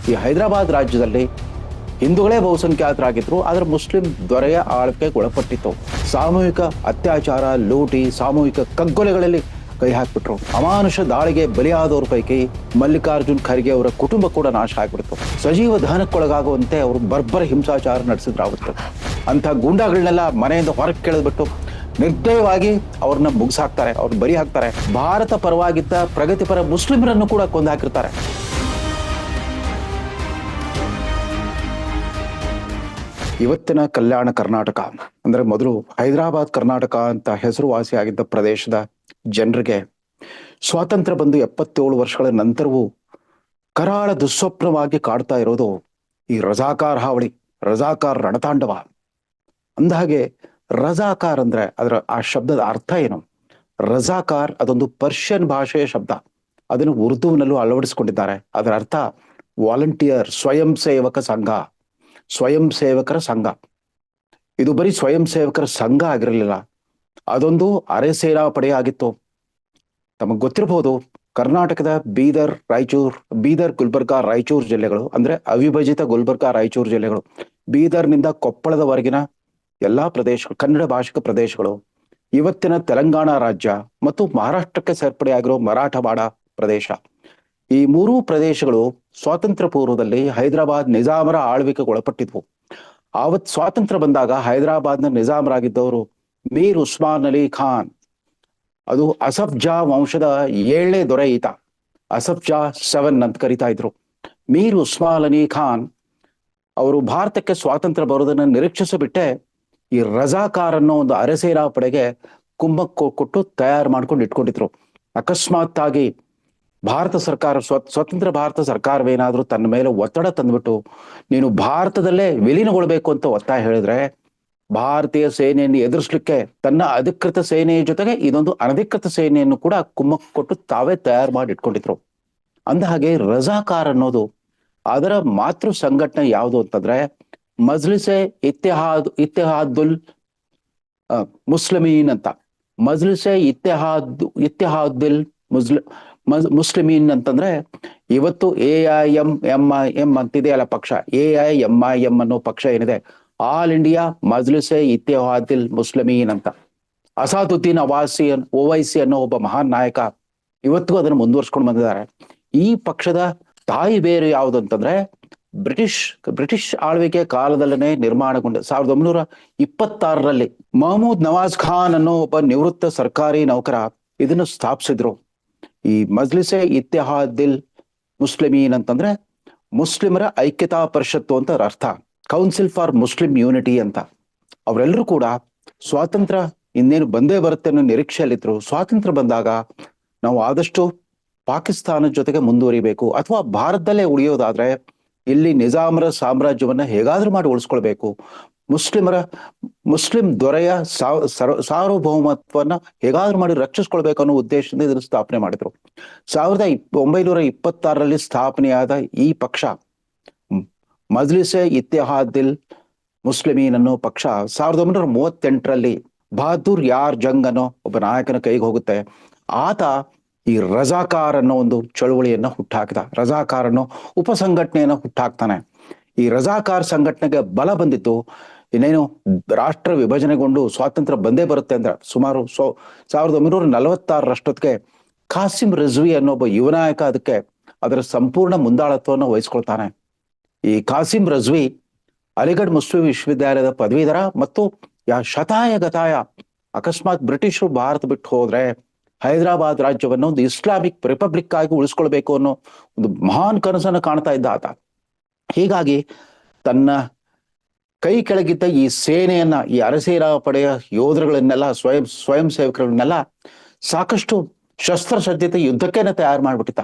ಈ ಹೈದರಾಬಾದ್ ರಾಜ್ಯದಲ್ಲಿ ಹಿಂದೂಗಳೇ ಬಹುಸಂಖ್ಯಾತರಾಗಿದ್ರು, ಆದರೆ ಮುಸ್ಲಿಂ ದೊರೆಯ ಆಳ್ವಿಕೆಗೆ ಒಳಪಟ್ಟಿತ್ತು. ಸಾಮೂಹಿಕ ಅತ್ಯಾಚಾರ, ಲೂಟಿ, ಸಾಮೂಹಿಕ ಕಗ್ಗೊಲೆಗಳಲ್ಲಿ ಕೈ ಹಾಕ್ಬಿಟ್ರು. ಅಮಾನುಷ ದಾಳಿಗೆ ಬಲಿಯಾದವ್ರ ಪೈಕಿ ಮಲ್ಲಿಕಾರ್ಜುನ್ ಖರ್ಗೆ ಅವರ ಕುಟುಂಬ ಕೂಡ ನಾಶ ಆಗ್ಬಿಡ್ತು. ಸಜೀವ ದಹನಕ್ಕೊಳಗಾಗುವಂತೆ ಅವರು ಬರ್ಬರ ಹಿಂಸಾಚಾರ ನಡೆಸಿದ್ರಾಗುತ್ತೆ. ಅಂಥ ಗೂಂಡಾಗಳನ್ನೆಲ್ಲ ಮನೆಯಿಂದ ಹೊರಗೆ ಕೆಳೆದ್ಬಿಟ್ಟು ನಿರ್ದಯವಾಗಿ ಅವ್ರನ್ನ ಮುಗಿಸಾಕ್ತಾರೆ, ಅವ್ರನ್ನ ಬಲಿ ಹಾಕ್ತಾರೆ. ಭಾರತ ಪರವಾಗಿದ್ದ ಪ್ರಗತಿಪರ ಮುಸ್ಲಿಮರನ್ನು ಕೂಡ ಕೊಂದು ಹಾಕಿರ್ತಾರೆ. ಇವತ್ತಿನ ಕಲ್ಯಾಣ ಕರ್ನಾಟಕ ಅಂದ್ರೆ ಮೊದಲು ಹೈದರಾಬಾದ್ ಕರ್ನಾಟಕ ಅಂತ ಹೆಸರುವಾಸಿಯಾಗಿದ್ದ ಪ್ರದೇಶದ ಜನರಿಗೆ ಸ್ವಾತಂತ್ರ್ಯ ಬಂದು 77 ವರ್ಷಗಳ ನಂತರವೂ ಕರಾಳ ದುಸ್ವಪ್ನವಾಗಿ ಕಾಡ್ತಾ ಇರೋದು ಈ ರಜಾಕಾರ್ ಹಾವಳಿ, ರಜಾಕಾರ್ ರಣತಾಂಡವ. ಅಂದಹಾಗೆ ರಜಾಕಾರ್ ಅಂದ್ರೆ ಆ ಶಬ್ದದ ಅರ್ಥ ಏನು? ರಜಾಕಾರ್ ಅದೊಂದು ಪರ್ಷಿಯನ್ ಭಾಷೆಯ ಶಬ್ದ. ಅದನ್ನು ಉರ್ದುವಿನಲ್ಲೂ ಅಳವಡಿಸಿಕೊಂಡಿದ್ದಾರೆ. ಅದರ ಅರ್ಥ ವಾಲಂಟಿಯರ್, ಸ್ವಯಂ ಸೇವಕ ಸಂಘ, ಸ್ವಯಂ ಸೇವಕರ ಸಂಘ. ಇದು ಬರೀ ಸ್ವಯಂ ಸೇವಕರ ಸಂಘ ಆಗಿರಲಿಲ್ಲ, ಅದೊಂದು ಅರೆ ಸೇನಾ ಪಡೆ ಆಗಿತ್ತು. ತಮಗೆ ಗೊತ್ತಿರಬಹುದು, ಕರ್ನಾಟಕದ ಬೀದರ್, ಗುಲ್ಬರ್ಗಾ, ರಾಯಚೂರು ಜಿಲ್ಲೆಗಳು ಅಂದ್ರೆ ಅವಿಭಜಿತ ಗುಲ್ಬರ್ಗಾ, ರಾಯಚೂರು ಜಿಲ್ಲೆಗಳು, ಬೀದರ್ನಿಂದ ಕೊಪ್ಪಳದವರೆಗಿನ ಎಲ್ಲಾ ಪ್ರದೇಶಗಳು, ಕನ್ನಡ ಭಾಷಿಕ ಪ್ರದೇಶಗಳು, ಇವತ್ತಿನ ತೆಲಂಗಾಣ ರಾಜ್ಯ ಮತ್ತು ಮಹಾರಾಷ್ಟ್ರಕ್ಕೆ ಸೇರ್ಪಡೆಯಾಗಿರೋ ಮರಾಠವಾಡ ಪ್ರದೇಶ, ಈ ಮೂರೂ ಪ್ರದೇಶಗಳು ಸ್ವಾತಂತ್ರ್ಯ ಪೂರ್ವದಲ್ಲಿ ಹೈದರಾಬಾದ್ ನಿಜಾಮರ ಆಳ್ವಿಕೆಗೆ ಒಳಪಟ್ಟಿದ್ವು. ಆವತ್ ಸ್ವಾತಂತ್ರ್ಯ ಬಂದಾಗ ಹೈದರಾಬಾದ್ನ ನಿಜಾಮರಾಗಿದ್ದವರು ಮೀರ್ ಉಸ್ಮಾನ್ ಅಲಿ ಖಾನ್. ಅದು ಅಸಫ್ ಜಾ ವಂಶದ 7ನೇ ದೊರೆ ಈತ. ಅಸಫ್ ಜಾ 7 ಅಂತ ಕರಿತಾ ಇದ್ರು. ಮೀರ್ ಉಸ್ಮಾನ್ ಅಲಿ ಖಾನ್ ಅವರು ಭಾರತಕ್ಕೆ ಸ್ವಾತಂತ್ರ್ಯ ಬರೋದನ್ನ ನಿರೀಕ್ಷಿಸಿಬಿಟ್ಟೆ ಈ ರಜಾಕಾರ್ ಅನ್ನೋ ಒಂದು ಅರೆಸೇನಾ ಪಡೆಗೆ ಕುಮ್ಮಕ್ಕು ಕೊಟ್ಟು ತಯಾರು ಮಾಡ್ಕೊಂಡು ಇಟ್ಕೊಂಡಿದ್ರು. ಅಕಸ್ಮಾತ್ ಆಗಿ ಭಾರತ ಸರ್ಕಾರ, ಸ್ವತಂತ್ರ ಭಾರತ ಸರ್ಕಾರವೇನಾದ್ರೂ ತನ್ನ ಮೇಲೆ ಒತ್ತಡ ತಂದ್ಬಿಟ್ಟು ನೀನು ಭಾರತದಲ್ಲೇ ವಿಲೀನಗೊಳ್ಬೇಕು ಅಂತ ಒತ್ತಾಯ ಹೇಳಿದ್ರೆ, ಭಾರತೀಯ ಸೇನೆಯನ್ನು ಎದುರಿಸ್ಲಿಕ್ಕೆ ತನ್ನ ಅಧಿಕೃತ ಸೇನೆಯ ಜೊತೆಗೆ ಇದೊಂದು ಅನಧಿಕೃತ ಸೇನೆಯನ್ನು ಕೂಡ ಕುಮ್ಮಕ್ಕು ಕೊಟ್ಟು ತಾವೇ ತಯಾರು ಮಾಡಿ ಇಟ್ಕೊಂಡಿದ್ರು. ಅಂದ ಹಾಗೆ ರಜಾಕಾರ್ ಅನ್ನೋದು ಅದರ ಮಾತೃ ಸಂಘಟನೆ ಯಾವುದು ಅಂತಂದ್ರೆ ಮಜ್ಲಿಸೆ ಇತ್ತೆಹಾದುಲ್ ಮುಸ್ಲಿಮೀನ್ ಅಂತ. ಮಜ್ಲಿಸೆ ಇತ್ತೆಹಾದುಲ್ ಮುಸ್ಲಿಮೀನ್ ಅಂತಂದ್ರೆ ಇವತ್ತು AIMMIM ಅಂತಿದೆಯಲ್ಲ ಪಕ್ಷ, AIMIM ಅನ್ನೋ ಪಕ್ಷ ಏನಿದೆ, ಆಲ್ ಇಂಡಿಯಾ ಮಜ್ಲಿಸೆ ಇತ್ತೆಹಾದುಲ್ ಮುಸ್ಲಿಮೀನ್ ಅಂತ. ಅಸಾದುದ್ದೀನ್ ಓವೈಸಿ ಅನ್ನೋ ಒಬ್ಬ ಮಹಾನ್ ನಾಯಕ ಇವತ್ತಿಗೂ ಅದನ್ನು ಮುಂದುವರ್ಸ್ಕೊಂಡು ಬಂದಿದ್ದಾರೆ. ಈ ಪಕ್ಷದ ತಾಯಿ ಬೇರು ಯಾವುದು ಅಂತಂದ್ರೆ ಬ್ರಿಟಿಷ್ ಆಳ್ವಿಕೆ ಕಾಲದಲ್ಲೇ ನಿರ್ಮಾಣಗೊಂಡ 1926ರಲ್ಲಿ ಮಹಮೂದ್ ನವಾಜ್ ಖಾನ್ ಅನ್ನೋ ಒಬ್ಬ ನಿವೃತ್ತ ಸರ್ಕಾರಿ ನೌಕರ ಇದನ್ನು ಸ್ಥಾಪಿಸಿದ್ರು. ಈ ಮಜ್ಲಿಸೆ ಇತ್ತೆಹಾದುಲ್ ಮುಸ್ಲಿಮೀನ್ ಅಂತಂದ್ರೆ ಮುಸ್ಲಿಮರ ಐಕ್ಯತಾ ಪರಿಷತ್ತು ಅಂತ ಅರ್ಥ, ಕೌನ್ಸಿಲ್ ಫಾರ್ ಮುಸ್ಲಿಂ ಯೂನಿಟಿ ಅಂತ. ಅವರೆಲ್ಲರೂ ಕೂಡ ಸ್ವಾತಂತ್ರ್ಯ ಇನ್ನೇನು ಬಂದೇ ಬರುತ್ತೆ ಅನ್ನೋ ನಿರೀಕ್ಷೆಯಲ್ಲಿದ್ರು. ಸ್ವಾತಂತ್ರ್ಯ ಬಂದಾಗ ನಾವು ಆದಷ್ಟು ಪಾಕಿಸ್ತಾನದ ಜೊತೆಗೆ ಮುಂದುವರಿಬೇಕು, ಅಥವಾ ಭಾರತದಲ್ಲೇ ಉಳಿಯೋದಾದ್ರೆ ಇಲ್ಲಿ ನಿಜಾಮರ ಸಾಮ್ರಾಜ್ಯವನ್ನ ಹೇಗಾದ್ರೂ ಮಾಡಿ ಉಳಿಸ್ಕೊಳ್ಬೇಕು, ಮುಸ್ಲಿಂ ದೊರೆಯ ಸಾರ್ವಭೌಮತ್ವನ್ನ ಹೇಗಾದ್ರೂ ಮಾಡಿ ರಕ್ಷಿಸ್ಕೊಳ್ಬೇಕು ಅನ್ನೋ ಉದ್ದೇಶದಿಂದ ಇದನ್ನು ಸ್ಥಾಪನೆ ಮಾಡಿದ್ರು. 1926ರಲ್ಲಿ ಸ್ಥಾಪನೆಯಾದ ಈ ಪಕ್ಷ ಮಜ್ಲಿಸೆ ಇತ್ತೆಹಾದುಲ್ ಮುಸ್ಲಿಮೀನ್ ಅನ್ನೋ ಪಕ್ಷ 1938ರಲ್ಲಿ ಬಹದ್ದೂರ್ ಯಾರ್ ಜಂಗ್ ಅನ್ನೋ ಒಬ್ಬ ನಾಯಕನ ಕೈಗೆ ಹೋಗುತ್ತೆ. ಆತ ಈ ರಜಾಕಾರ್ ಅನ್ನೋ ಒಂದು ಚಳುವಳಿಯನ್ನ ಹುಟ್ಟಾಕಿದ, ರಜಾಕಾರ್ ಅನ್ನೋ ಉಪಸಂಘಟನೆಯನ್ನ ಹುಟ್ಟಾಕ್ತಾನೆ. ಈ ರಜಾಕಾರ್ ಸಂಘಟನೆಗೆ ಬಲ ಬಂದಿತ್ತು ಇನ್ನೇನು ರಾಷ್ಟ್ರ ವಿಭಜನೆಗೊಂಡು ಸ್ವಾತಂತ್ರ್ಯ ಬಂದೇ ಬರುತ್ತೆ ಅಂದ್ರೆ ಸುಮಾರು 1946ರಷ್ಟೊತ್ತಿಗೆ ಖಾಸಿಂ ರಿಜ್ವಿ ಅನ್ನೋ ಒಬ್ಬ ಯುವನಾಯಕ ಅದರ ಸಂಪೂರ್ಣ ಮುಂದಾಳತ್ವವನ್ನು ವಹಿಸ್ಕೊಳ್ತಾನೆ. ಈ ಖಾಸಿಂ ರಿಜ್ವಿ ಅಲಿಗಢ್ ಮುಸ್ಲಿಂ ವಿಶ್ವವಿದ್ಯಾಲಯದ ಪದವೀಧರ ಮತ್ತು ಶತಾಯ ಅಕಸ್ಮಾತ್ ಬ್ರಿಟಿಷರು ಭಾರತ ಬಿಟ್ಟು ಹೋದ್ರೆ ಹೈದರಾಬಾದ್ ರಾಜ್ಯವನ್ನು ಒಂದು ಇಸ್ಲಾಮಿಕ್ ರಿಪಬ್ಲಿಕ್ ಆಗಿ ಉಳಿಸ್ಕೊಳ್ಬೇಕು ಅನ್ನೋ ಒಂದು ಮಹಾನ್ ಕನಸನ್ನು ಕಾಣ್ತಾ ಇದ್ದ ಆತ. ಹೀಗಾಗಿ ತನ್ನ ಕೈ ಕೆಳಗಿದ್ದ ಈ ಸೇನೆಯನ್ನ, ಈ ಅರೆಸೇನಾ ಪಡೆಯ ಯೋಧರುಗಳನ್ನೆಲ್ಲ, ಸ್ವಯಂ ಸೇವಕರನ್ನೆಲ್ಲ ಸಾಕಷ್ಟು ಶಸ್ತ್ರಸಜ್ಜಿತ ಯುದ್ಧಕ್ಕೇನೆ ತಯಾರು ಮಾಡ್ಬಿಟ್ಟಿದ್ದ.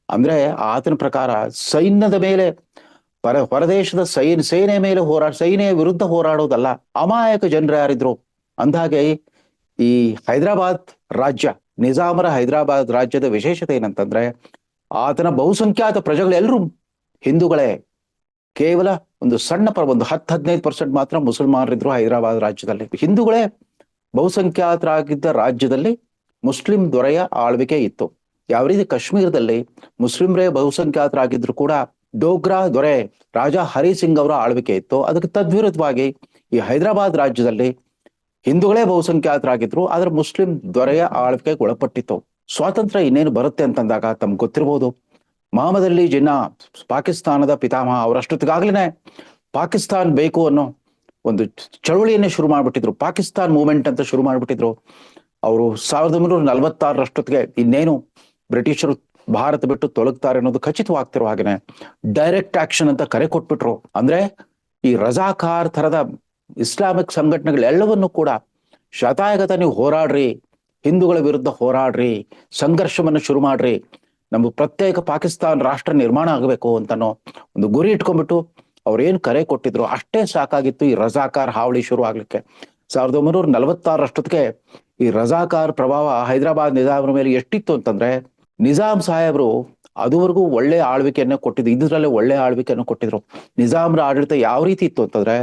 ಅಂದ್ರೆ ಆತನ ಪ್ರಕಾರ ಸೈನ್ಯದ ಮೇಲೆ ಹೊರದೇಶದ ಸೇನೆ ಮೇಲೆ ಸೇನೆಯ ವಿರುದ್ಧ ಹೋರಾಡೋದಲ್ಲ, ಅಮಾಯಕ ಜನರು ಯಾರಿದ್ರು. ಅಂದಾಗೆ ಈ ಹೈದರಾಬಾದ್ ರಾಜ್ಯ, ನಿಜಾಮರ ಹೈದರಾಬಾದ್ ರಾಜ್ಯದ ವಿಶೇಷತೆ ಏನಂತಂದ್ರೆ ಆತನ ಬಹುಸಂಖ್ಯಾತ ಪ್ರಜೆಗಳೆಲ್ಲರೂ ಹಿಂದೂಗಳೇ. ಕೇವಲ ಒಂದು ಸಣ್ಣ ಒಂದು 10-15% ಮಾತ್ರ ಮುಸಲ್ಮಾನರಿದ್ರು ಹೈದರಾಬಾದ್ ರಾಜ್ಯದಲ್ಲಿ. ಹಿಂದೂಗಳೇ ಬಹುಸಂಖ್ಯಾತರಾಗಿದ್ದ ರಾಜ್ಯದಲ್ಲಿ ಮುಸ್ಲಿಂ ದೊರೆಯ ಆಳ್ವಿಕೆ ಇತ್ತು. ಯಾವ ರೀತಿ ಕಾಶ್ಮೀರದಲ್ಲಿ ಮುಸ್ಲಿಮ್ರೇ ಬಹುಸಂಖ್ಯಾತರಾಗಿದ್ರು ಕೂಡ ಡೋಗ್ರಾ ದೊರೆ ರಾಜ ಹರಿ ಸಿಂಗ್ ಅವರ ಆಳ್ವಿಕೆ ಇತ್ತು. ಅದಕ್ಕೆ ತದ್ವಿರುದ್ಧವಾಗಿ ಈ ಹೈದರಾಬಾದ್ ರಾಜ್ಯದಲ್ಲಿ ಹಿಂದೂಗಳೇ ಬಹುಸಂಖ್ಯಾತರಾಗಿದ್ರು, ಆದ್ರೆ ಮುಸ್ಲಿಂ ದೊರೆಯ ಆಳ್ವಿಕೆಗೆ ಒಳಪಟ್ಟಿತ್ತು. ಸ್ವಾತಂತ್ರ್ಯ ಇನ್ನೇನು ಬರುತ್ತೆ ಅಂತಂದಾಗ ತಮ್ಗೆ ಗೊತ್ತಿರಬಹುದು, ಮಹಮ್ಮದ್ ಅಲಿ ಜಿನ್ನಾ ಪಾಕಿಸ್ತಾನದ ಪಿತಾಮಹ ಅವರಷ್ಟೊತ್ತಿಗಾಗ್ಲೇನೆ ಪಾಕಿಸ್ತಾನ್ ಬೇಕು ಅನ್ನೋ ಒಂದು ಚಳುವಳಿಯನ್ನೇ ಶುರು ಮಾಡ್ಬಿಟ್ಟಿದ್ರು. ಪಾಕಿಸ್ತಾನ್ ಮೂವ್ಮೆಂಟ್ ಅಂತ ಶುರು ಮಾಡ್ಬಿಟ್ಟಿದ್ರು. ಅವರು 1946ರಷ್ಟೊತ್ತಿಗೆ ಇನ್ನೇನು ಬ್ರಿಟಿಷರು ಭಾರತ ಬಿಟ್ಟು ತೊಲಗ್ತಾರೆ ಅನ್ನೋದು ಖಚಿತವಾಗ್ತಿರೋ ಹಾಗೇನೆ ಡೈರೆಕ್ಟ್ ಆಕ್ಷನ್ ಅಂತ ಕರೆ ಕೊಟ್ಬಿಟ್ರು. ಅಂದ್ರೆ ಈ ರಜಾಕಾರ್ ತರದ ಇಸ್ಲಾಮಿಕ್ ಸಂಘಟನೆಗಳೆಲ್ಲವನ್ನೂ ಕೂಡ ಶತಾಯಗತ ನೀವು ಹೋರಾಡ್ರಿ, ಹಿಂದೂಗಳ ವಿರುದ್ಧ ಹೋರಾಡ್ರಿ, ಸಂಘರ್ಷವನ್ನು ಶುರು ಮಾಡ್ರಿ, ನಮ್ಗೆ ಪ್ರತ್ಯೇಕ ಪಾಕಿಸ್ತಾನ್ ರಾಷ್ಟ್ರ ನಿರ್ಮಾಣ ಆಗಬೇಕು ಅಂತನೋ ಒಂದು ಗುರಿ ಇಟ್ಕೊಂಡ್ಬಿಟ್ಟು ಅವ್ರೇನು ಕರೆ ಕೊಟ್ಟಿದ್ರು ಅಷ್ಟೇ ಸಾಕಾಗಿತ್ತು ಈ ರಜಾಕಾರ್ ಹಾವಳಿ ಶುರು ಆಗ್ಲಿಕ್ಕೆ. 1946ರಷ್ಟೊತ್ತಿಗೆ ಈ ರಜಾಕಾರ್ ಪ್ರಭಾವ ಹೈದರಾಬಾದ್ ನಿಜಾಮರ ಮೇಲೆ ಎಷ್ಟಿತ್ತು ಅಂತಂದ್ರೆ, ನಿಜಾಮ್ ಸಾಹೇಬರು ಅದುವರೆಗೂ ಒಳ್ಳೆ ಆಳ್ವಿಕೆಯನ್ನು ಕೊಟ್ಟಿದ್ರು, ಇದ್ರಲ್ಲೇ ಒಳ್ಳೆ ಆಳ್ವಿಕೆಯನ್ನು ಕೊಟ್ಟಿದ್ರು. ನಿಜಾಮರ ಆಡಳಿತ ಯಾವ ರೀತಿ ಇತ್ತು ಅಂತಂದ್ರೆ,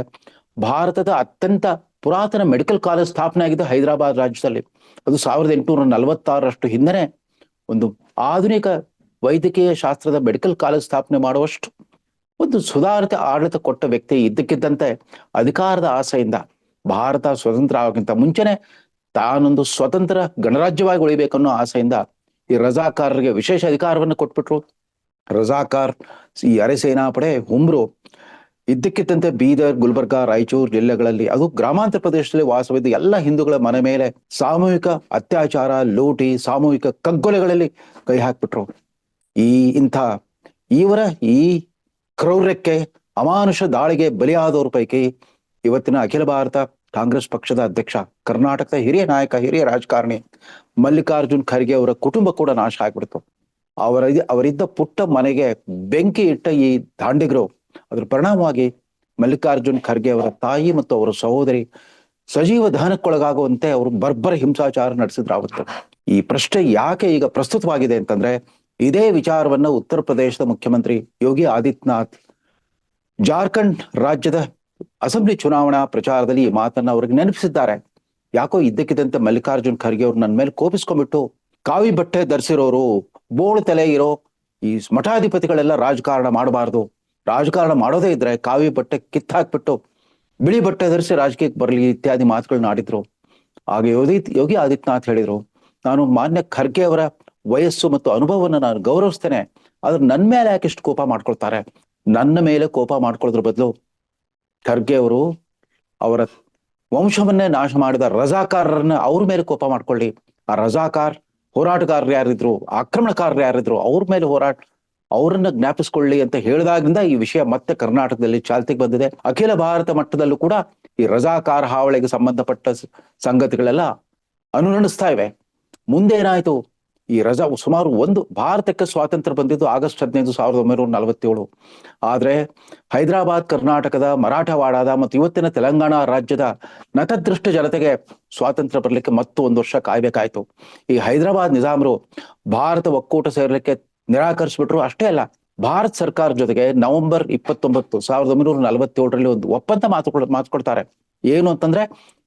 ಭಾರತದ ಅತ್ಯಂತ ಪುರಾತನ ಮೆಡಿಕಲ್ ಕಾಲೇಜ್ ಸ್ಥಾಪನೆ ಆಗಿದೆ ಹೈದರಾಬಾದ್ ರಾಜ್ಯದಲ್ಲಿ. ಅದು 1846ರಷ್ಟು ಹಿಂದೆನೆ ಒಂದು ಆಧುನಿಕ ವೈದ್ಯಕೀಯ ಶಾಸ್ತ್ರದ ಮೆಡಿಕಲ್ ಕಾಲೇಜ್ ಸ್ಥಾಪನೆ ಮಾಡುವಷ್ಟು ಒಂದು ಸುಧಾರಿತ ಆಡಳಿತ ಕೊಟ್ಟ ವ್ಯಕ್ತಿ. ಇದ್ದಕ್ಕಿದ್ದಂತೆ ಅಧಿಕಾರದ ಆಸೆಯಿಂದ ಭಾರತ ಸ್ವತಂತ್ರ ಆಗೋಕ್ಕಿಂತ ಮುಂಚೆನೆ ತಾನೊಂದು ಸ್ವತಂತ್ರ ಗಣರಾಜ್ಯವಾಗಿ ಉಳಿಬೇಕನ್ನೋ ಆಸೆಯಿಂದ ಈ ರಜಾಕಾರರಿಗೆ ವಿಶೇಷ ಅಧಿಕಾರವನ್ನು ಕೊಟ್ಬಿಟ್ರು. ರಜಾಕಾರ್ ಈ ಅರೆಸೇನಾಪಡೆ ಹುಮ್ರು ಇದ್ದಕ್ಕಿದ್ದಂತೆ ಬೀದರ್, ಗುಲ್ಬರ್ಗಾ, ರಾಯಚೂರು ಜಿಲ್ಲೆಗಳಲ್ಲಿ, ಅದು ಗ್ರಾಮಾಂತರ ಪ್ರದೇಶದಲ್ಲಿ ವಾಸವಿದ್ದ ಎಲ್ಲ ಹಿಂದೂಗಳ ಮನೆ ಮೇಲೆ ಸಾಮೂಹಿಕ ಅತ್ಯಾಚಾರ, ಲೂಟಿ, ಸಾಮೂಹಿಕ ಕಗ್ಗೊಲೆಗಳಲ್ಲಿ ಕೈ ಹಾಕ್ಬಿಟ್ರು. ಇವರ ಈ ಕ್ರೌರ್ಯಕ್ಕೆ, ಅಮಾನುಷ ದಾಳಿಗೆ ಬಲಿಯಾದವ್ರ ಪೈಕಿ ಇವತ್ತಿನ ಅಖಿಲ ಭಾರತ ಕಾಂಗ್ರೆಸ್ ಪಕ್ಷದ ಅಧ್ಯಕ್ಷ, ಕರ್ನಾಟಕದ ಹಿರಿಯ ನಾಯಕ, ಹಿರಿಯ ರಾಜಕಾರಣಿ ಮಲ್ಲಿಕಾರ್ಜುನ್ ಖರ್ಗೆ ಅವರ ಕುಟುಂಬ ಕೂಡ ನಾಶ ಆಗ್ಬಿಡ್ತು. ಅವರಿದ್ದ ಪುಟ್ಟ ಮನೆಗೆ ಬೆಂಕಿ ಇಟ್ಟ ಈ ದಾಂಡಿಗರು, ಅದ್ರ ಪರಿಣಾಮವಾಗಿ ಮಲ್ಲಿಕಾರ್ಜುನ್ ಖರ್ಗೆ ಅವರ ತಾಯಿ ಮತ್ತು ಅವರ ಸಹೋದರಿ ಸಜೀವ ದಹನಕ್ಕೊಳಗಾಗುವಂತೆ ಅವರು ಬರ್ಬರ ಹಿಂಸಾಚಾರ ನಡೆಸಿದ್ರಾವತ್ತು. ಈ ಪ್ರಶ್ನೆ ಯಾಕೆ ಈಗ ಪ್ರಸ್ತುತವಾಗಿದೆ ಅಂತಂದ್ರೆ, ಇದೇ ವಿಚಾರವನ್ನ ಉತ್ತರ ಪ್ರದೇಶದ ಮುಖ್ಯಮಂತ್ರಿ ಯೋಗಿ ಆದಿತ್ಯನಾಥ್ ಜಾರ್ಖಂಡ್ ರಾಜ್ಯದ ಅಸೆಂಬ್ಲಿ ಚುನಾವಣಾ ಪ್ರಚಾರದಲ್ಲಿ ಈ ಮಾತನ್ನ ಅವ್ರಿಗೆ ನೆನಪಿಸಿದ್ದಾರೆ. ಯಾಕೋ ಇದ್ದಕ್ಕಿದ್ದಂತೆ ಮಲ್ಲಿಕಾರ್ಜುನ್ ಖರ್ಗೆ ಅವ್ರು ನನ್ನ ಮೇಲೆ ಕೋಪಿಸ್ಕೊಂಡ್ಬಿಟ್ಟು, ಕಾವಿ ಬಟ್ಟೆ ಧರಿಸಿರೋರು, ಬೋಳು ತಲೆ ಇರೋ ಈ ಮಠಾಧಿಪತಿಗಳೆಲ್ಲ ರಾಜಕಾರಣ ಮಾಡಬಾರ್ದು, ರಾಜಕಾರಣ ಮಾಡೋದೇ ಇದ್ರೆ ಕಾವಿ ಬಟ್ಟೆ ಕಿತ್ತಾಕ್ಬಿಟ್ಟು ಬಿಳಿ ಬಟ್ಟೆ ಧರಿಸಿ ರಾಜಕೀಯಕ್ಕೆ ಬರಲಿ ಇತ್ಯಾದಿ ಮಾತುಗಳನ್ನ ಆಡಿದ್ರು. ಆಗ ಯೋಗಿ ಆದಿತ್ಯನಾಥ್ ಹೇಳಿದ್ರು, ನಾನು ಮಾನ್ಯ ಖರ್ಗೆ ಅವರ ವಯಸ್ಸು ಮತ್ತು ಅನುಭವವನ್ನು ನಾನು ಗೌರವಿಸ್ತೇನೆ, ಆದ್ರೆ ನನ್ನ ಮೇಲೆ ಯಾಕೆ ಇಷ್ಟು ಕೋಪ ಮಾಡ್ಕೊಳ್ತಾರೆ? ನನ್ನ ಮೇಲೆ ಕೋಪ ಮಾಡ್ಕೊಳ್ಳೋದ್ರ ಬದಲು ಖರ್ಗೆ ಅವರು ಅವರ ವಂಶವನ್ನೇ ನಾಶ ಮಾಡಿದ ರಜಾಕಾರರನ್ನ ಅವ್ರ ಮೇಲೆ ಕೋಪ ಮಾಡ್ಕೊಳ್ಳಿ. ಆ ರಜಾಕಾರ್ ಹೋರಾಟಗಾರರು ಯಾರಿದ್ರು, ಆಕ್ರಮಣಕಾರರು ಯಾರಿದ್ರು, ಅವ್ರ ಮೇಲೆ ಅವರನ್ನ ಜ್ಞಾಪಿಸ್ಕೊಳ್ಳಿ ಅಂತ ಹೇಳಿದಾಗಿಂದ ಈ ವಿಷಯ ಮತ್ತೆ ಕರ್ನಾಟಕದಲ್ಲಿ ಚಾಲ್ತಿಗೆ ಬಂದಿದೆ. ಅಖಿಲ ಭಾರತ ಮಟ್ಟದಲ್ಲೂ ಕೂಡ ಈ ರಜಾಕಾರ್ ಹಾವಳಿಗೆ ಸಂಬಂಧಪಟ್ಟ ಸಂಗತಿಗಳೆಲ್ಲ ಅನುರಣಿಸ್ತಾ ಇವೆ. ಮುಂದೇನಾಯ್ತು? ಈ ಸುಮಾರು ಭಾರತಕ್ಕೆ ಸ್ವಾತಂತ್ರ್ಯ ಬಂದಿದ್ದು ಆಗಸ್ಟ್ 15, 1947. ಆದ್ರೆ ಹೈದರಾಬಾದ್ ಕರ್ನಾಟಕದ, ಮರಾಠವಾಡದ ಮತ್ತು ಇವತ್ತಿನ ತೆಲಂಗಾಣ ರಾಜ್ಯದ ನತದೃಷ್ಟ ಜನತೆಗೆ ಸ್ವಾತಂತ್ರ್ಯ ಬರ್ಲಿಕ್ಕೆ ಮತ್ತು 1 ವರ್ಷ ಕಾಯ್ಬೇಕಾಯ್ತು. ಈ ಹೈದರಾಬಾದ್ ನಿಜಾಮರು ಭಾರತ ಒಕ್ಕೂಟ ಸೇರ್ಲಿಕ್ಕೆ ನಿರಾಕರಿಸ್ಬಿಟ್ರು. ಅಷ್ಟೇ ಅಲ್ಲ, ಭಾರತ ಸರ್ಕಾರ ಜೊತೆಗೆ ನವೆಂಬರ್ 29, 1947ರಲ್ಲಿ ಒಂದು ಒಪ್ಪಂದ ಮಾತುಕೊಡ್ತಾರೆ. ಏನು ಅಂತಂದ್ರೆ,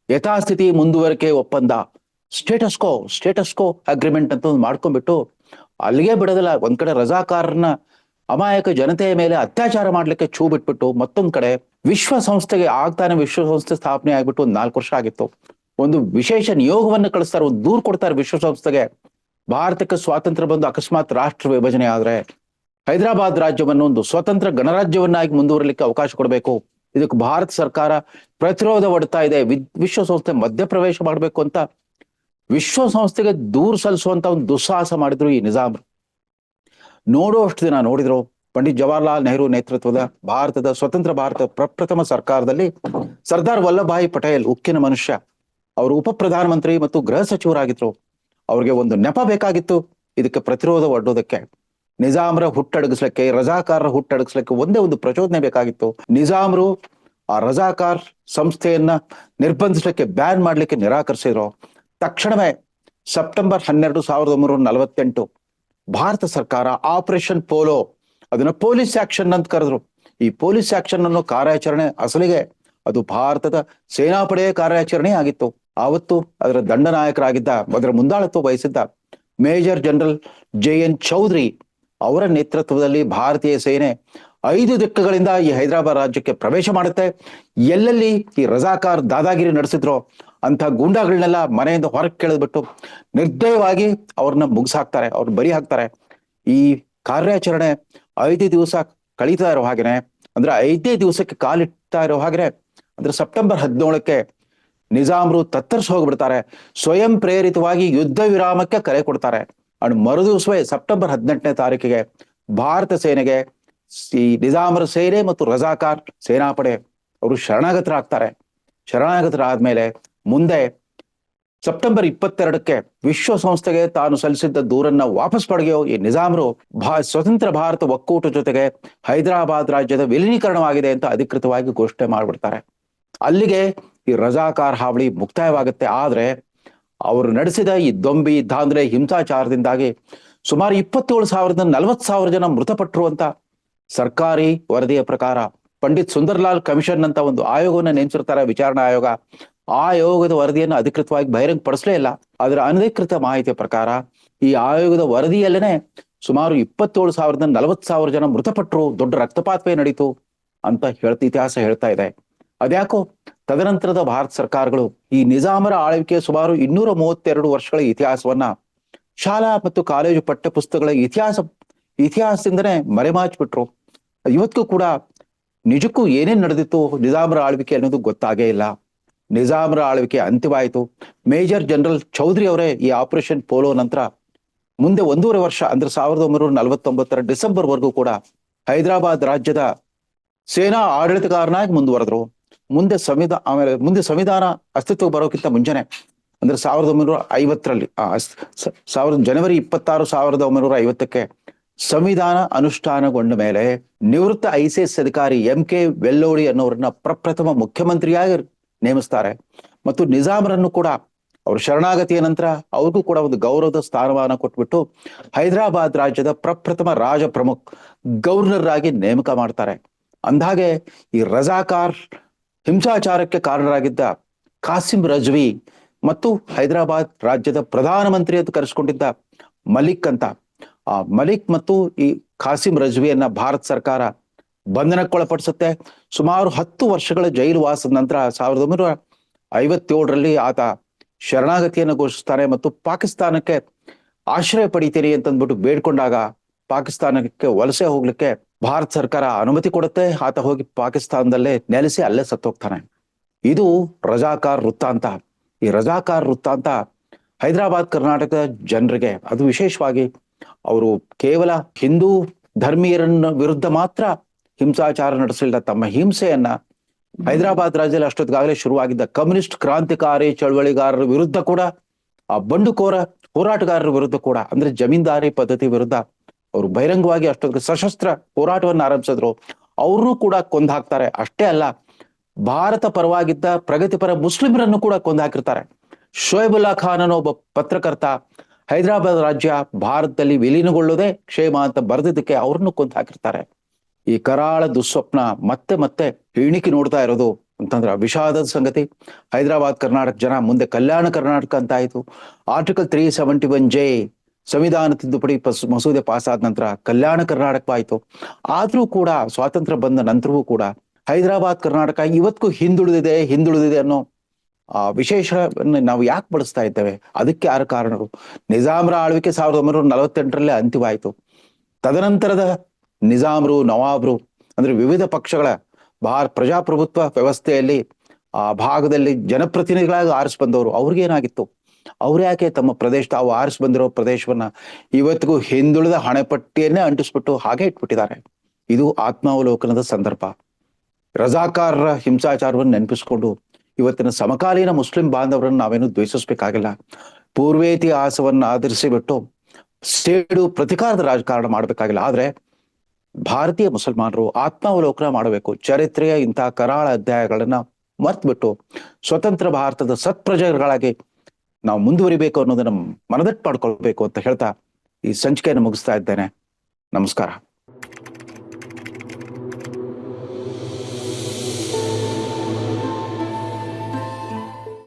ಯಥಾಸ್ಥಿತಿ ಮುಂದುವರಿಕೆ ಒಪ್ಪಂದ, ಸ್ಟೇಟಸ್ಕೋ ಅಗ್ರಿಮೆಂಟ್ ಅಂತ ಒಂದು ಮಾಡ್ಕೊಂಡ್ಬಿಟ್ಟು ಅಲ್ಲಿಗೆ ಬಿಡೋದಿಲ್ಲ. ಒಂದ್ ಕಡೆ ರಜಾಕಾರನ ಅಮಾಯಕ ಜನತೆಯ ಮೇಲೆ ಅತ್ಯಾಚಾರ ಮಾಡ್ಲಿಕ್ಕೆ ಛೂ ಬಿಟ್ಬಿಟ್ಟು, ಮತ್ತೊಂದ್ ಕಡೆ ವಿಶ್ವಸಂಸ್ಥೆಗೆ ಆಗ್ತಾನೆ ವಿಶ್ವಸಂಸ್ಥೆ ಸ್ಥಾಪನೆ ಆಗ್ಬಿಟ್ಟು 4 ವರ್ಷ ಆಗಿತ್ತು. ಒಂದು ವಿಶೇಷ ನಿಯೋಗವನ್ನು ಕಳಿಸ್ತಾರೆ, ಒಂದು ದೂರು ಕೊಡ್ತಾರೆ ವಿಶ್ವಸಂಸ್ಥೆಗೆ. ಭಾರತಕ್ಕೆ ಸ್ವಾತಂತ್ರ್ಯ ಬಂದು ಅಕಸ್ಮಾತ್ ರಾಷ್ಟ್ರ ವಿಭಜನೆ ಆದ್ರೆ ಹೈದರಾಬಾದ್ ರಾಜ್ಯವನ್ನು ಒಂದು ಸ್ವತಂತ್ರ ಗಣರಾಜ್ಯವನ್ನಾಗಿ ಮುಂದುವರಲಿಕ್ಕೆ ಅವಕಾಶ ಕೊಡಬೇಕು, ಇದಕ್ಕೆ ಭಾರತ ಸರ್ಕಾರ ಪ್ರತಿರೋಧ ಒಡ್ತಾ ಇದೆ, ವಿಶ್ವಸಂಸ್ಥೆ ಮಧ್ಯಪ್ರವೇಶ ಮಾಡಬೇಕು ಅಂತ ವಿಶ್ವಸಂಸ್ಥೆಗೆ ದೂರು ಸಲ್ಲಿಸುವಂತ ಒಂದು ದುಸ್ಸಾಹಸ ಮಾಡಿದ್ರು ಈ ನಿಜಾಮ್ರು. ನೋಡುವಷ್ಟು ದಿನ ನೋಡಿದ್ರು ಪಂಡಿತ್ ಜವಾಹರ್ಲಾಲ್ ನೆಹರು ನೇತೃತ್ವದ ಭಾರತದ ಸ್ವತಂತ್ರ ಭಾರತ ಪ್ರಪ್ರಥಮ ಸರ್ಕಾರದಲ್ಲಿ ಸರ್ದಾರ್ ವಲ್ಲಭಭಾಯಿ ಪಟೇಲ್, ಉಕ್ಕಿನ ಮನುಷ್ಯ, ಅವರು ಉಪ ಪ್ರಧಾನಮಂತ್ರಿ ಮತ್ತು ಗೃಹ ಸಚಿವರಾಗಿದ್ರು. ಅವ್ರಿಗೆ ಒಂದು ನೆಪ ಬೇಕಾಗಿತ್ತು ಇದಕ್ಕೆ ಪ್ರತಿರೋಧ ಒಡ್ಡೋದಕ್ಕೆ. ನಿಜಾಮ್ರ ಹುಟ್ಟಡಗಿಸ್ಲಿಕ್ಕೆ, ರಜಾಕಾರರ ಹುಟ್ಟಡಗಿಸ್ಲಿಕ್ಕೆ ಒಂದೇ ಒಂದು ಪ್ರಚೋದನೆ ಬೇಕಾಗಿತ್ತು. ನಿಜಾಮ್ರು ಆ ರಜಾಕಾರ್ ಸಂಸ್ಥೆಯನ್ನ ನಿರ್ಬಂಧಿಸ್ಲಿಕ್ಕೆ, ಬ್ಯಾನ್ ಮಾಡ್ಲಿಕ್ಕೆ ನಿರಾಕರಿಸಿದ್ರು. ತಕ್ಷಣವೇ ಸೆಪ್ಟೆಂಬರ್ 12, 1948 ಭಾರತ ಸರ್ಕಾರ ಆಪರೇಷನ್ ಪೋಲೋ, ಅದನ್ನ ಪೊಲೀಸ್ ಆಕ್ಷನ್ ಅಂತ ಕರೆದ್ರು. ಈ ಪೊಲೀಸ್ ಆಕ್ಷನ್ ಅನ್ನೋ ಕಾರ್ಯಾಚರಣೆ ಅಸಲಿಗೆ ಅದು ಭಾರತದ ಸೇನಾಪಡೆಯ ಕಾರ್ಯಾಚರಣೆ ಆಗಿತ್ತು. ಆವತ್ತು ಅದರ ದಂಡನಾಯಕರಾಗಿದ್ದ, ಅದರ ಮುಂದಾಳತ್ವ ವಹಿಸಿದ್ದ ಮೇಜರ್ ಜನರಲ್ JN ಚೌಧರಿ ಅವರ ನೇತೃತ್ವದಲ್ಲಿ ಭಾರತೀಯ ಸೇನೆ 5 ದಿಕ್ಕುಗಳಿಂದ ಈ ಹೈದರಾಬಾದ್ ರಾಜ್ಯಕ್ಕೆ ಪ್ರವೇಶ ಮಾಡುತ್ತೆ. ಎಲ್ಲೆಲ್ಲಿ ಈ ರಜಾಕಾರ್ ದಾದಾಗಿರಿ ನಡೆಸಿದ್ರೋ ಅಂತ ಗೂಂಡಾಗಳನ್ನೆಲ್ಲ ಮನೆಯಿಂದ ಹೊರಗೆ ಕೆಳೆದ್ಬಿಟ್ಟು ನಿರ್ದಯವಾಗಿ ಅವ್ರನ್ನ ಮುಗಿಸಾಕ್ತಾರೆ, ಅವ್ರನ್ನ ಬರಿ ಹಾಕ್ತಾರೆ. ಈ ಕಾರ್ಯಾಚರಣೆ 5 ದಿವಸ ಕಳೀತಾ ಇರೋ ಹಾಗೇನೆ, ಅಂದ್ರೆ 5ನೇ ದಿವಸಕ್ಕೆ ಕಾಲಿಡ್ತಾ ಇರೋ ಹಾಗೆ, ಅಂದ್ರೆ ಸೆಪ್ಟೆಂಬರ್ 17ಕ್ಕೆ ನಿಜಾಮ್ರು ತತ್ತರಿಸಿ ಹೋಗ್ಬಿಡ್ತಾರೆ. ಸ್ವಯಂ ಪ್ರೇರಿತವಾಗಿ ಯುದ್ಧ ವಿರಾಮಕ್ಕೆ ಕರೆ ಕೊಡ್ತಾರೆ. ಅಂಡ್ ಮರುದಿವಸವೇ ಸೆಪ್ಟೆಂಬರ್ 18ನೇ ತಾರೀಕಿಗೆ ಭಾರತ ಸೇನೆಗೆ ಈ ನಿಜಾಮರ ಸೇನೆ ಮತ್ತು ರಜಾಕಾರ್ ಸೇನಾಪಡೆ ಅವರು ಶರಣಾಗತರಾಗ್ತಾರೆ. ಶರಣಾಗತರಾದ್ಮೇಲೆ ಮುಂದೆ ಸೆಪ್ಟೆಂಬರ್ 22ಕ್ಕೆ ವಿಶ್ವಸಂಸ್ಥೆಗೆ ತಾನು ಸಲ್ಲಿಸಿದ್ದ ದೂರನ್ನ ವಾಪಸ್ ಪಡೆಯೋ ಈ ನಿಜಾಮರು ಸ್ವತಂತ್ರ ಭಾರತ ಒಕ್ಕೂಟ ಜೊತೆಗೆ ಹೈದರಾಬಾದ್ ರಾಜ್ಯದ ವಿಲೀನೀಕರಣವಾಗಿದೆ ಅಂತ ಅಧಿಕೃತವಾಗಿ ಘೋಷಣೆ ಮಾಡ್ಬಿಡ್ತಾರೆ. ಅಲ್ಲಿಗೆ ಈ ರಜಾಕಾರ್ ಹಾವಳಿ ಮುಕ್ತಾಯವಾಗುತ್ತೆ. ಆದ್ರೆ ಅವರು ನಡೆಸಿದ ಈ ದೊಂಬಿ ದಾಂಧಲೆ ಹಿಂಸಾಚಾರದಿಂದಾಗಿ ಸುಮಾರು 27,000 40,000 ಜನ ಮೃತಪಟ್ಟರು ಅಂತ ಸರ್ಕಾರಿ ವರದಿಯ ಪ್ರಕಾರ ಪಂಡಿತ್ ಸುಂದರ್ಲಾಲ್ ಕಮಿಷನ್ ಅಂತ ಒಂದು ಆಯೋಗವನ್ನ ನೇಮಿಸಿರ್ತಾರೆ, ವಿಚಾರಣಾ ಆಯೋಗ. ಆ ಆಯೋಗದ ವರದಿಯನ್ನು ಅಧಿಕೃತವಾಗಿ ಬಹಿರಂಗ ಪಡಿಸಲೇ ಇಲ್ಲ. ಅದರ ಅನಧಿಕೃತ ಮಾಹಿತಿಯ ಪ್ರಕಾರ ಈ ಆಯೋಗದ ವರದಿಯಲ್ಲೇನೆ ಸುಮಾರು 27,000 40,000 ಜನ ಮೃತಪಟ್ಟರು, ದೊಡ್ಡ ರಕ್ತಪಾತವೇ ನಡೀತು ಅಂತ ಇತಿಹಾಸ ಹೇಳ್ತಾ ಇದೆ. ಅದ್ಯಾಕೋ ತದನಂತರದ ಭಾರತ ಸರ್ಕಾರಗಳು ಈ ನಿಜಾಮರ ಆಳ್ವಿಕೆ ಸುಮಾರು 232 ವರ್ಷಗಳ ಇತಿಹಾಸವನ್ನ ಶಾಲಾ ಮತ್ತು ಕಾಲೇಜು ಪಠ್ಯ ಪುಸ್ತಕಗಳ ಇತಿಹಾಸದಿಂದನೇ ಮರೆಮಾಚ್ಬಿಟ್ರು. ಇವತ್ತಿಗೂ ಕೂಡ ನಿಜಕ್ಕೂ ಏನೇನ್ ನಡೆದಿತ್ತು ನಿಜಾಮರ ಆಳ್ವಿಕೆ ಅನ್ನೋದು ಗೊತ್ತಾಗೇ ಇಲ್ಲ. ನಿಜಾಮರ ಆಳ್ವಿಕೆ ಅಂತ್ಯವಾಯಿತು. ಮೇಜರ್ ಜನರಲ್ ಚೌಧರಿ ಅವರೇ ಈ ಆಪರೇಷನ್ ಪೋಲೋ ನಂತರ ಮುಂದೆ 1.5 ವರ್ಷ, ಅಂದ್ರೆ 1949 ಡಿಸೆಂಬರ್ ವರ್ಗೂ ಕೂಡ ಹೈದರಾಬಾದ್ ರಾಜ್ಯದ ಸೇನಾ ಆಡಳಿತಗಾರನಾಗಿ ಮುಂದುವರೆದ್ರು. ಮುಂದೆ ಸಂವಿಧಾನ ಅಸ್ತಿತ್ವಕ್ಕೆ ಬರೋಕ್ಕಿಂತ ಮುಂಚೆನೆ, ಅಂದ್ರೆ 1950ರಲ್ಲಿ ಜನವರಿ 26, 1950ಕ್ಕೆ ಸಂವಿಧಾನ ಅನುಷ್ಠಾನಗೊಂಡ ಮೇಲೆ ನಿವೃತ್ತ ICS ಅಧಿಕಾರಿ MK ವೆಲ್ಲೋಡಿ ಅನ್ನೋರನ್ನ ಪ್ರಪ್ರಥಮ ಮುಖ್ಯಮಂತ್ರಿಯಾಗಿ ನೇಮಿಸ್ತಾರೆ. ಮತ್ತು ನಿಜಾಮರನ್ನು ಕೂಡ ಅವರು ಶರಣಾಗತಿಯ ನಂತರ ಅವ್ರಿಗೂ ಕೂಡ ಒಂದು ಗೌರವದ ಸ್ಥಾನಮಾನ ಕೊಟ್ಬಿಟ್ಟು ಹೈದರಾಬಾದ್ ರಾಜ್ಯದ ಪ್ರಪ್ರಥಮ ರಾಜ ಪ್ರಮುಖ್ ಗವರ್ನರ್ ಆಗಿ ನೇಮಕ ಮಾಡ್ತಾರೆ. ಅಂದಾಗೆ ಈ ರಜಾಕಾರ್ ಹಿಂಸಾಚಾರಕ್ಕೆ ಕಾರಣರಾಗಿದ್ದ ಕಾಸಿಂ ರಜ್ವಿ ಮತ್ತು ಹೈದರಾಬಾದ್ ರಾಜ್ಯದ ಪ್ರಧಾನಮಂತ್ರಿ ಅಂತ ಕರೆಸ್ಕೊಂಡಿದ್ದ ಮಲಿಕ್ ಅಂತ, ಆ ಮಲಿಕ್ ಮತ್ತು ಈ ಕಾಸಿಂ ರಜ್ವಿಯನ್ನ ಭಾರತ ಸರ್ಕಾರ ಬಂಧನಕ್ಕೊಳಪಡಿಸುತ್ತೆ. ಸುಮಾರು 10 ವರ್ಷಗಳ ಜೈಲು ವಾಸದ ನಂತರ 1957ರಲ್ಲಿ ಆತ ಶರಣಾಗತಿಯನ್ನು ಘೋಷಿಸ್ತಾನೆ ಮತ್ತು ಪಾಕಿಸ್ತಾನಕ್ಕೆ ಆಶ್ರಯ ಪಡಿತೀನಿ ಅಂತಂದ್ಬಿಟ್ಟು ಬೇಡ್ಕೊಂಡಾಗ ಪಾಕಿಸ್ತಾನಕ್ಕೆ ವಲಸೆ ಹೋಗ್ಲಿಕ್ಕೆ ಭಾರತ ಸರ್ಕಾರ ಅನುಮತಿ ಕೊಡುತ್ತೆ. ಆತ ಹೋಗಿ ಪಾಕಿಸ್ತಾನದಲ್ಲೇ ನೆಲೆಸಿ ಅಲ್ಲೇ ಸತ್ತೋಗ್ತಾನೆ. ಇದು ರಜಾಕಾರ್ ವೃತ್ತಾಂತ. ಈ ರಜಾಕಾರ್ ವೃತ್ತಾಂತ ಹೈದರಾಬಾದ್ ಕರ್ನಾಟಕದ ಜನರಿಗೆ, ಅದು ವಿಶೇಷವಾಗಿ ಅವರು ಕೇವಲ ಹಿಂದೂ ಧರ್ಮೀಯರನ್ನ ವಿರುದ್ಧ ಮಾತ್ರ ಹಿಂಸಾಚಾರ ನಡೆಸಲಿಲ್ಲ, ತಮ್ಮ ಹಿಂಸೆಯನ್ನ ಹೈದರಾಬಾದ್ ರಾಜ್ಯದಲ್ಲಿ ಅಷ್ಟೊತ್ತಿಗಾಗಲೇ ಶುರುವಾಗಿದ್ದ ಕಮ್ಯುನಿಸ್ಟ್ ಕ್ರಾಂತಿಕಾರಿ ಚಳವಳಿಗಾರರ ವಿರುದ್ಧ ಕೂಡ, ಆ ಬಂಡುಕೋರ ಹೋರಾಟಗಾರರ ವಿರುದ್ಧ ಕೂಡ, ಅಂದ್ರೆ ಜಮೀನ್ದಾರಿ ಪದ್ಧತಿ ವಿರುದ್ಧ ಅವರು ಬಹಿರಂಗವಾಗಿ ಅಷ್ಟೊತ್ತಿಗೆ ಸಶಸ್ತ್ರ ಹೋರಾಟವನ್ನು ಆರಂಭಿಸಿದ್ರು. ಅವ್ರನ್ನೂ ಕೂಡ ಕೊಂದು ಹಾಕ್ತಾರೆ. ಅಷ್ಟೇ ಅಲ್ಲ, ಭಾರತ ಪರವಾಗಿದ್ದ ಪ್ರಗತಿಪರ ಮುಸ್ಲಿಮರನ್ನು ಕೂಡ ಕೊಂದು ಹಾಕಿರ್ತಾರೆ. ಶೋಯಬುಲ್ಲಾ ಖಾನ್ ಅನ್ನೋ ಒಬ್ಬ ಪತ್ರಕರ್ತ ಹೈದರಾಬಾದ್ ರಾಜ್ಯ ಭಾರತದಲ್ಲಿ ವಿಲೀನಗೊಳ್ಳುವುದೇ ಕ್ಷೇಮ ಅಂತ ಬರೆದಿದ್ದಕ್ಕೆ ಅವ್ರನ್ನು ಕೊಂದು ಹಾಕಿರ್ತಾರೆ. ಈ ಕರಾಳ ದುಸ್ವಪ್ನ ಮತ್ತೆ ಮತ್ತೆ ಇಣಿಕಿ ನೋಡ್ತಾ ಇರೋದು ಅಂತಂದ್ರೆ ವಿಷಾದದ ಸಂಗತಿ. ಹೈದರಾಬಾದ್ ಕರ್ನಾಟಕ ಜನ ಮುಂದೆ ಕಲ್ಯಾಣ ಕರ್ನಾಟಕ ಅಂತ ಆಯ್ತು. ಆರ್ಟಿಕಲ್ 371J ಸಂವಿಧಾನ ತಿದ್ದುಪಡಿ ಮಸೂದೆ ಪಾಸ್ ಆದ ನಂತರ ಕಲ್ಯಾಣ ಕರ್ನಾಟಕವಾಯಿತು. ಆದ್ರೂ ಕೂಡ ಸ್ವಾತಂತ್ರ್ಯ ಬಂದ ನಂತರವೂ ಕೂಡ ಹೈದರಾಬಾದ್ ಕರ್ನಾಟಕ ಇವತ್ತಿಗೂ ಹಿಂದುಳಿದಿದೆ ಅನ್ನೋ ಆ ವಿಶೇಷವನ್ನು ನಾವು ಯಾಕೆ ಬಳಸ್ತಾ ಇದ್ದೇವೆ? ಅದಕ್ಕೆ ಯಾರು ಕಾರಣರು? ನಿಜಾಮರ ಆಳ್ವಿಕೆ 1948ರಲ್ಲೇ ಅಂತ್ಯವಾಯಿತು. ತದನಂತರದ ನಿಜಾಮರು, ನವಾಬ್ರು, ಅಂದ್ರೆ ವಿವಿಧ ಪಕ್ಷಗಳ ಪ್ರಜಾಪ್ರಭುತ್ವ ವ್ಯವಸ್ಥೆಯಲ್ಲಿ ಆ ಭಾಗದಲ್ಲಿ ಜನಪ್ರತಿನಿಧಿಗಳಾಗಿ ಆರಿಸಿ ಬಂದವರು, ಅವ್ರಿಗೇನಾಗಿತ್ತು? ಅವ್ರು ಯಾಕೆ ತಮ್ಮ ತಾವು ಆರಿಸಿ ಬಂದಿರೋ ಪ್ರದೇಶವನ್ನ ಇವತ್ತಿಗೂ ಹಿಂದುಳಿದ ಹಣೆಪಟ್ಟಿಯನ್ನೇ ಅಂಟಿಸ್ಬಿಟ್ಟು ಹಾಗೆ ಇಟ್ಬಿಟ್ಟಿದ್ದಾರೆ? ಇದು ಆತ್ಮಾವಲೋಕನದ ಸಂದರ್ಭ. ರಜಾಕಾರರ ಹಿಂಸಾಚಾರವನ್ನು ನೆನಪಿಸ್ಕೊಂಡು ಇವತ್ತಿನ ಸಮಕಾಲೀನ ಮುಸ್ಲಿಂ ಬಾಂಧವರನ್ನು ನಾವೇನು ದ್ವೇಷಿಸ್ಬೇಕಾಗಿಲ್ಲ. ಪೂರ್ವೇತಿಹಾಸವನ್ನು ಆಧರಿಸಿ ಬಿಟ್ಟು ಸೇಡು ಪ್ರತಿಕಾರದ ರಾಜಕಾರಣ ಮಾಡಬೇಕಾಗಿಲ್ಲ. ಆದ್ರೆ ಭಾರತೀಯ ಮುಸಲ್ಮಾನರು ಆತ್ಮಾವಲೋಕನ ಮಾಡಬೇಕು. ಚರಿತ್ರೆಯ ಇಂತಹ ಕರಾಳ ಅಧ್ಯಾಯಗಳನ್ನ ಮರ್ತ್ಬಿಟ್ಟು ಸ್ವತಂತ್ರ ಭಾರತದ ಸತ್ಪ್ರಜೆಗಳಾಗಿ ನಾವು ಮುಂದುವರಿಬೇಕು ಅನ್ನೋದನ್ನ ಮನದಟ್ಟು ಮಾಡ್ಕೊಳ್ಬೇಕು ಅಂತ ಹೇಳ್ತಾ ಈ ಸಂಚಿಕೆಯನ್ನು ಮುಗಿಸ್ತಾ ಇದ್ದೇನೆ. ನಮಸ್ಕಾರ.